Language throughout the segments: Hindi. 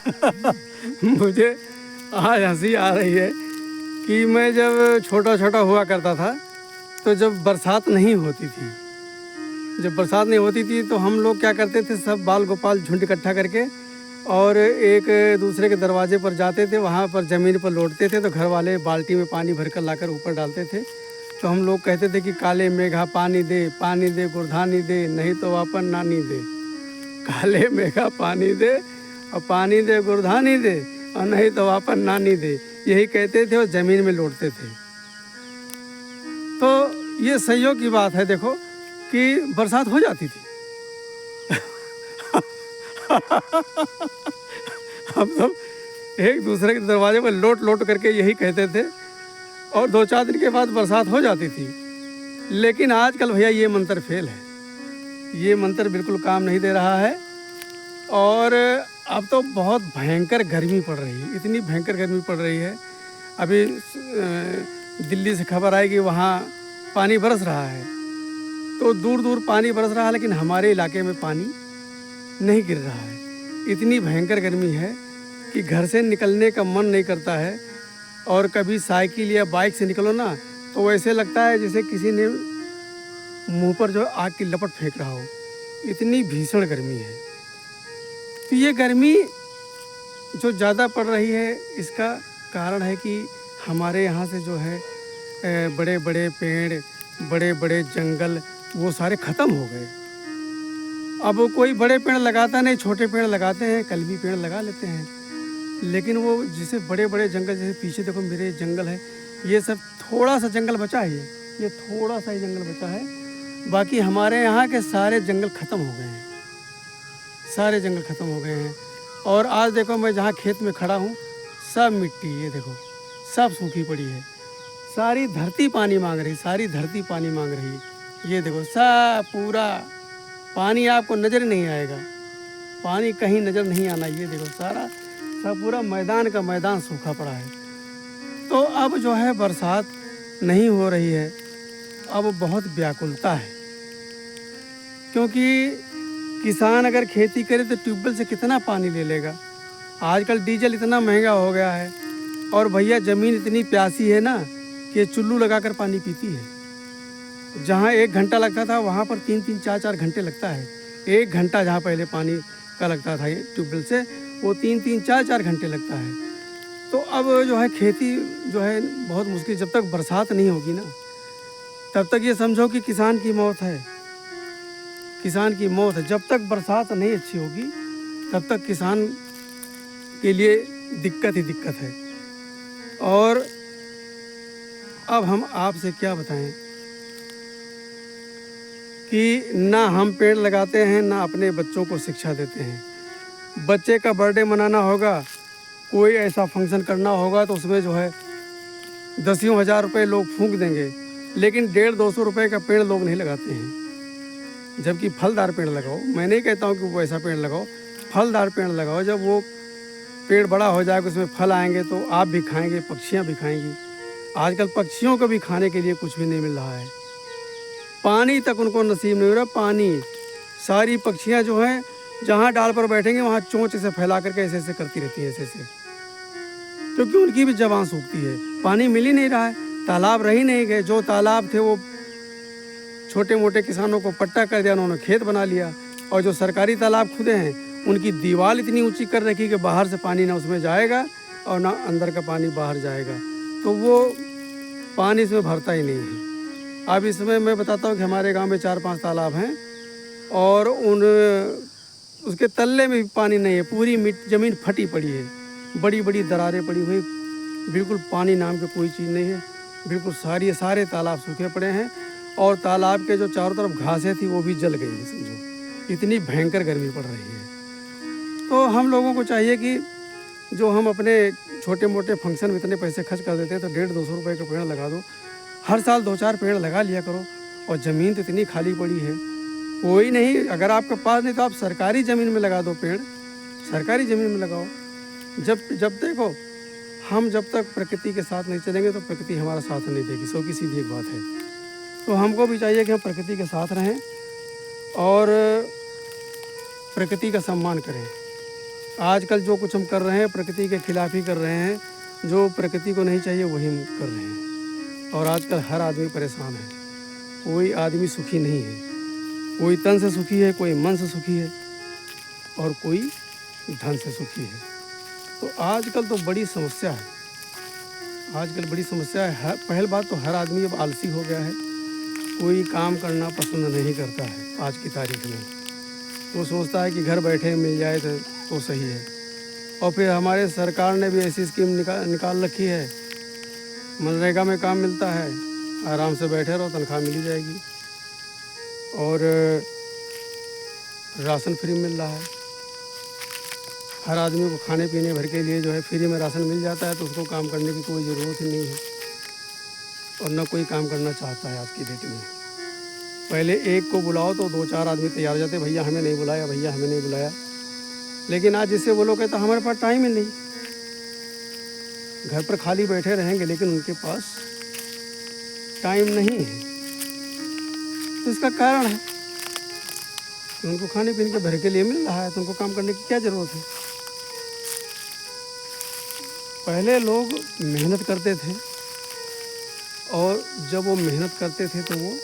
मुझे आज हंसी आ रही है कि मैं जब छोटा छोटा हुआ करता था, तो जब बरसात नहीं होती थी, जब बरसात नहीं होती थी तो हम लोग क्या करते थे, सब बाल गोपाल झुंड इकट्ठा करके और एक दूसरे के दरवाजे पर जाते थे, वहाँ पर ज़मीन पर लौटते थे। तो घर वाले बाल्टी में पानी भरकर लाकर ऊपर डालते थे। तो हम लोग कहते थे कि काले मेघा पानी दे गुरधानी दे, नहीं तो अपन नानी दे। काले मेघा पानी दे और पानी दे गुरधानी दे, और नहीं तो अपन नानी दे, यही कहते थे और ज़मीन में लौटते थे। तो ये संयोग की बात है, देखो कि बरसात हो जाती थी। हम सब एक दूसरे के दरवाजे पर लोट लोट करके यही कहते थे, और 2-4 दिन के बाद बरसात हो जाती थी। लेकिन आजकल भैया ये मंत्र फेल है, ये मंत्र बिल्कुल काम नहीं दे रहा है। और अब तो बहुत भयंकर गर्मी पड़ रही है, इतनी भयंकर गर्मी पड़ रही है। अभी दिल्ली से खबर आई कि वहाँ पानी बरस रहा है, तो दूर दूर पानी बरस रहा है, लेकिन हमारे इलाके में पानी नहीं गिर रहा है। इतनी भयंकर गर्मी है कि घर से निकलने का मन नहीं करता है। और कभी साइकिल या बाइक से निकलो ना, तो वैसे लगता है जैसे किसी ने मुंह पर जो आग की लपट फेंक रहा हो, इतनी भीषण गर्मी है। तो ये गर्मी जो ज़्यादा पड़ रही है, इसका कारण है कि हमारे यहाँ से जो है बड़े बड़े पेड़, बड़े बड़े जंगल, वो सारे ख़त्म हो गए। अब कोई बड़े पेड़ लगाता नहीं, छोटे पेड़ लगाते हैं, कलमी पेड़ लगा लेते हैं। लेकिन वो जैसे बड़े बड़े जंगल, जैसे पीछे देखो मेरे जंगल है, ये सब थोड़ा सा जंगल बचा है, ये थोड़ा सा ही जंगल बचा है। बाकी हमारे यहाँ के सारे जंगल ख़त्म हो गए हैं, सारे जंगल ख़त्म हो गए हैं। और आज देखो मैं जहाँ खेत में खड़ा हूँ, सब मिट्टी, ये देखो सब सूखी पड़ी है। सारी धरती पानी मांग रही, सारी धरती पानी मांग रही है। ये देखो सब पूरा पानी, आपको नज़र नहीं आएगा, पानी कहीं नज़र नहीं आना। ये देखो सारा सब पूरा मैदान का मैदान सूखा पड़ा है। तो अब जो है बरसात नहीं हो रही है, अब बहुत व्याकुलता है। क्योंकि किसान अगर खेती करे तो ट्यूबवेल से कितना पानी ले लेगा। आजकल डीजल इतना महंगा हो गया है, और भैया ज़मीन इतनी प्यासी है ना कि चुल्लू लगाकर पानी पीती है। जहाँ 1 घंटा लगता था, वहाँ पर 3-3, 4-4 घंटे लगता है। 1 घंटा जहाँ पहले पानी का लगता था ये ट्यूबवेल से, वो 3-3, 4-4 घंटे लगता है। तो अब जो है खेती जो है बहुत मुश्किल। जब तक बरसात नहीं होगी ना, तब तक ये समझो कि किसान की मौत है, किसान की मौत है। जब तक बरसात नहीं अच्छी होगी, तब तक किसान के लिए दिक्कत ही दिक्कत है। और अब हम आपसे क्या बताएं कि ना हम पेड़ लगाते हैं, ना अपने बच्चों को शिक्षा देते हैं। बच्चे का बर्थडे मनाना होगा, कोई ऐसा फंक्शन करना होगा, तो उसमें जो है 10 हज़ार रुपये लोग फूंक देंगे, लेकिन 150-200 रुपये का पेड़ लोग नहीं लगाते हैं। जबकि फलदार पेड़ लगाओ, मैं नहीं कहता हूँ कि वो ऐसा पेड़ लगाओ, फलदार पेड़ लगाओ। जब वो पेड़ बड़ा हो जाएगा, उसमें फल आएंगे, तो आप भी खाएंगे, पक्षियाँ भी खाएंगी। आजकल पक्षियों को भी खाने के लिए कुछ भी नहीं मिल रहा है, पानी तक उनको नसीब नहीं हो रहा। पानी, सारी पक्षियाँ जो हैं जहाँ डाल पर बैठेंगे वहाँ चोंच से फैला करके ऐसे ऐसे करती रहती है, ऐसे क्योंकि उनकी भी जबान सूखती है। पानी मिल ही नहीं रहा है, तालाब रह ही नहीं गए। जो तालाब थे वो छोटे मोटे किसानों को पट्टा कर दिया, उन्होंने खेत बना लिया। और जो सरकारी तालाब खुदे हैं, उनकी दीवार इतनी ऊंची कर रखी कि बाहर से पानी ना उसमें जाएगा और ना अंदर का पानी बाहर जाएगा, तो वो पानी इसमें भरता ही नहीं है। अब इसमें मैं बताता हूँ कि हमारे गांव में 4-5 तालाब हैं, और उसके तल्ले में भी पानी नहीं है, पूरी ज़मीन फटी पड़ी है, बड़ी बड़ी दरारें पड़ी हुई, बिल्कुल पानी नाम की कोई चीज़ नहीं है। बिल्कुल सारे तालाब सूखे पड़े हैं, और तालाब के जो चारों तरफ घासें थी वो भी जल गई है, समझो इतनी भयंकर गर्मी पड़ रही है। तो हम लोगों को चाहिए कि जो हम अपने छोटे मोटे फंक्शन में इतने पैसे खर्च कर देते हैं, तो 150-200 रुपये का पेड़ लगा दो। हर साल 2-4 पेड़ लगा लिया करो। और ज़मीन तो इतनी खाली पड़ी है, कोई नहीं, अगर आपके पास नहीं तो आप सरकारी ज़मीन में लगा दो पेड़, सरकारी ज़मीन में लगाओ। जब देखो, हम जब तक प्रकृति के साथ नहीं चलेंगे तो प्रकृति हमारा साथ नहीं देगी, सो की सीधी एक बात है। तो हमको भी चाहिए कि हम प्रकृति के साथ रहें और प्रकृति का सम्मान करें। आजकल जो कुछ हम कर रहे हैं प्रकृति के खिलाफ ही कर रहे हैं, जो प्रकृति को नहीं चाहिए वही हम कर रहे हैं। और आजकल हर आदमी परेशान है, कोई आदमी सुखी नहीं है। कोई तन से सुखी है, कोई मन से सुखी है और कोई धन से सुखी है। तो आजकल तो बड़ी समस्या है, आजकल बड़ी समस्या है। पहली बात तो हर आदमी अब आलसी हो गया है, कोई काम करना पसंद नहीं करता है आज की तारीख में। वो सोचता है कि घर बैठे मिल जाए तो सही है। और फिर हमारे सरकार ने भी ऐसी स्कीम निकाल रखी है, मनरेगा में काम मिलता है, आराम से बैठे रहो तनख्वाह मिल जाएगी। और राशन फ्री मिल रहा है, हर आदमी को खाने पीने भर के लिए जो है फ्री में राशन मिल जाता है, तो उसको काम करने की कोई ज़रूरत ही नहीं है और न कोई काम करना चाहता है आज की डेट में। पहले एक को बुलाओ तो 2-4 आदमी तैयार हो जाते, भैया हमें नहीं बुलाया, भैया हमें नहीं बुलाया। लेकिन आज जिससे बोलो कहता हमारे पास टाइम ही नहीं, घर पर खाली बैठे रहेंगे लेकिन उनके पास टाइम नहीं है। तो इसका कारण है कि उनको खाने पीने के भर के लिए मिल रहा है, तो उनको काम करने की क्या ज़रूरत है। पहले लोग मेहनत करते थे और जब वो मेहनत करते थे तो वो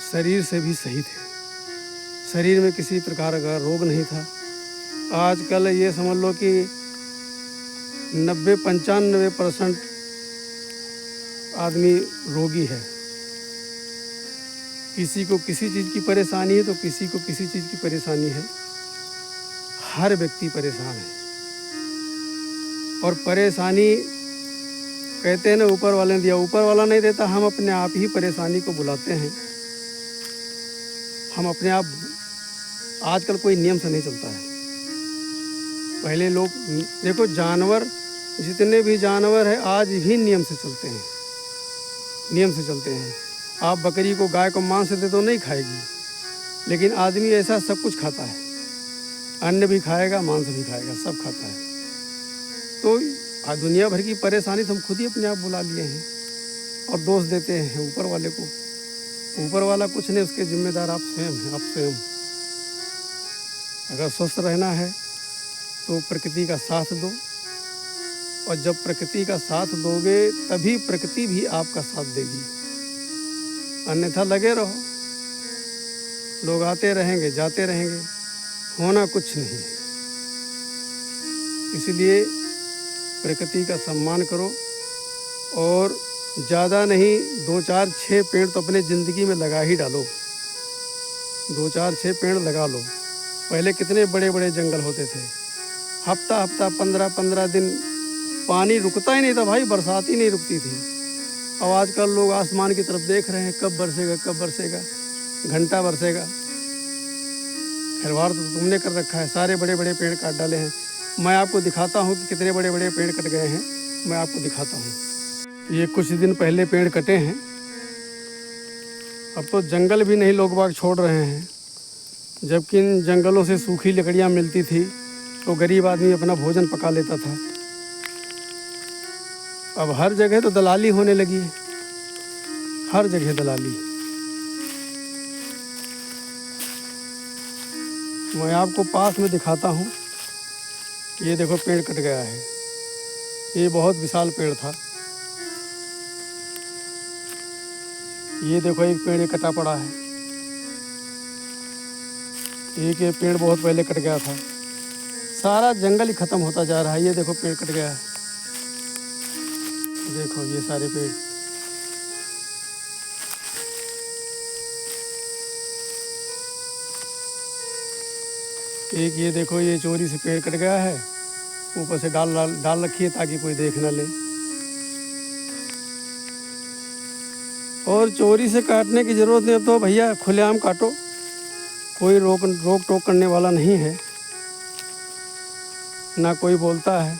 शरीर से भी सही थे, शरीर में किसी प्रकार का रोग नहीं था। आजकल ये समझ लो कि 90-95% आदमी रोगी है। किसी को किसी चीज़ की परेशानी है तो किसी को किसी चीज़ की परेशानी है, हर व्यक्ति परेशान है। और परेशानी कहते हैं ना ऊपर वाले ने दिया, ऊपर वाला नहीं देता, हम अपने आप ही परेशानी को बुलाते हैं। हम अपने आप, आजकल कोई नियम से नहीं चलता है। पहले लोग देखो, जानवर जितने भी जानवर है आज भी नियम से चलते हैं, नियम से चलते हैं। आप बकरी को गाय को मांस दे तो नहीं खाएगी, लेकिन आदमी ऐसा सब कुछ खाता है, अन्न भी खाएगा मांस भी खाएगा, सब खाता है। तो दुनिया भर की परेशानी तो हम खुद ही अपने आप बुला लिए हैं और दोष देते हैं ऊपर वाले को। ऊपर वाला कुछ नहीं, उसके जिम्मेदार आप स्वयं हैं, आप स्वयं। अगर स्वस्थ रहना है तो प्रकृति का साथ दो, और जब प्रकृति का साथ दोगे तभी प्रकृति भी आपका साथ देगी। अन्यथा लगे रहो, लोग आते रहेंगे जाते रहेंगे, होना कुछ नहीं। इसलिए प्रकृति का सम्मान करो और ज़्यादा नहीं 2-4-6 पेड़ तो अपने ज़िंदगी में लगा ही डालो। 2-4-6 पेड़ लगा लो। पहले कितने बड़े बड़े जंगल होते थे, हफ्ता 15-15 दिन पानी रुकता ही नहीं था भाई, बरसात ही नहीं रुकती थी। अब आजकल लोग आसमान की तरफ देख रहे हैं, कब बरसेगा कब बरसेगा, घंटा बरसेगा। खिलवाड़ तो तुमने कर रखा है, सारे बड़े बड़े पेड़ काट डाले हैं। मैं आपको दिखाता हूँ कि कितने बड़े बड़े पेड़ कट गए हैं, मैं आपको दिखाता हूँ। ये कुछ दिन पहले पेड़ कटे हैं, अब तो जंगल भी नहीं लोग बाग छोड़ रहे हैं। जबकि इन जंगलों से सूखी लकड़ियाँ मिलती थी तो गरीब आदमी अपना भोजन पका लेता था। अब हर जगह तो दलाली होने लगी है, हर जगह दलाली। मैं आपको पास में दिखाता हूँ, ये देखो पेड़ कट गया है। ये बहुत विशाल पेड़ था, ये देखो एक पेड़ ये कटा पड़ा है। एक ये पेड़ बहुत पहले कट गया था, सारा जंगल ही ख़त्म होता जा रहा है। ये देखो पेड़ कट गया है, देखो ये सारे पेड़। एक ये देखो ये चोरी से पेड़ कट गया है, ऊपर से डाल रखी है ताकि कोई देख ना ले। और चोरी से काटने की ज़रूरत नहीं, अब तो भैया खुलेआम काटो, कोई रोक टोक करने वाला नहीं है, ना कोई बोलता है।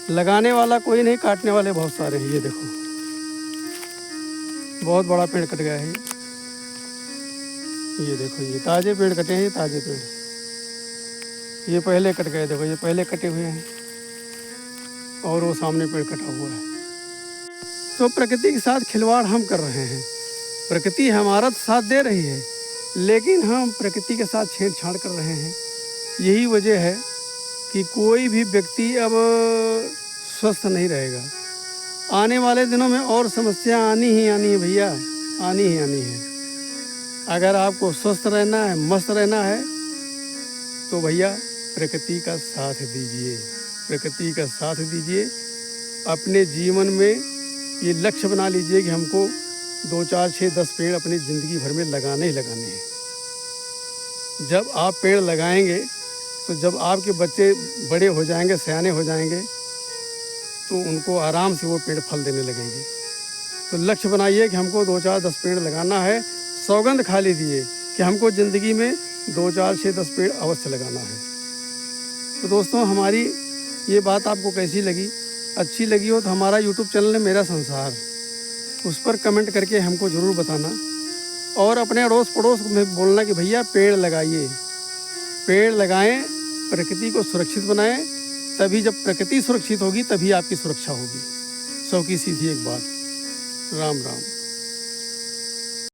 लगाने वाला कोई नहीं, काटने वाले बहुत सारे हैं। ये देखो बहुत बड़ा पेड़ कट गया है। ये देखो ये ताज़े पेड़ कटे हैं, ये ताज़े पेड़, ये पहले कट गए। देखो ये पहले कटे हुए हैं और वो सामने पेड़ कटा हुआ है। तो प्रकृति के साथ खिलवाड़ हम कर रहे हैं, प्रकृति हमारा साथ दे रही है, लेकिन हम प्रकृति के साथ छेड़छाड़ कर रहे हैं। यही वजह है कि कोई भी व्यक्ति अब स्वस्थ नहीं रहेगा। आने वाले दिनों में और समस्या आनी ही आनी है भैया, आनी ही आनी है। अगर आपको स्वस्थ रहना है, मस्त रहना है, तो भैया प्रकृति का साथ दीजिए, प्रकृति का साथ दीजिए। अपने जीवन में ये लक्ष्य बना लीजिए कि हमको 2, 4, 6, 10 पेड़ अपनी ज़िंदगी भर में लगाने ही लगाने हैं। जब आप पेड़ लगाएंगे तो जब आपके बच्चे बड़े हो जाएंगे, सयाने हो जाएंगे, तो उनको आराम से वो पेड़ फल देने लगेंगे। तो लक्ष्य बनाइए कि हमको 2, 4, 10 पेड़ लगाना है। सौगंध खा लीजिए कि हमको ज़िंदगी में 2, 4, 6, 10 पेड़ अवश्य लगाना है। तो दोस्तों, हमारी ये बात आपको कैसी लगी? अच्छी लगी हो तो हमारा यूट्यूब चैनल है मेरा संसार, उस पर कमेंट करके हमको ज़रूर बताना। और अपने अड़ोस पड़ोस में बोलना कि भैया पेड़ लगाइए, पेड़ लगाएं, प्रकृति को सुरक्षित बनाएं। तभी जब प्रकृति सुरक्षित होगी तभी आपकी सुरक्षा होगी। सौ की सीधी एक बात। राम राम।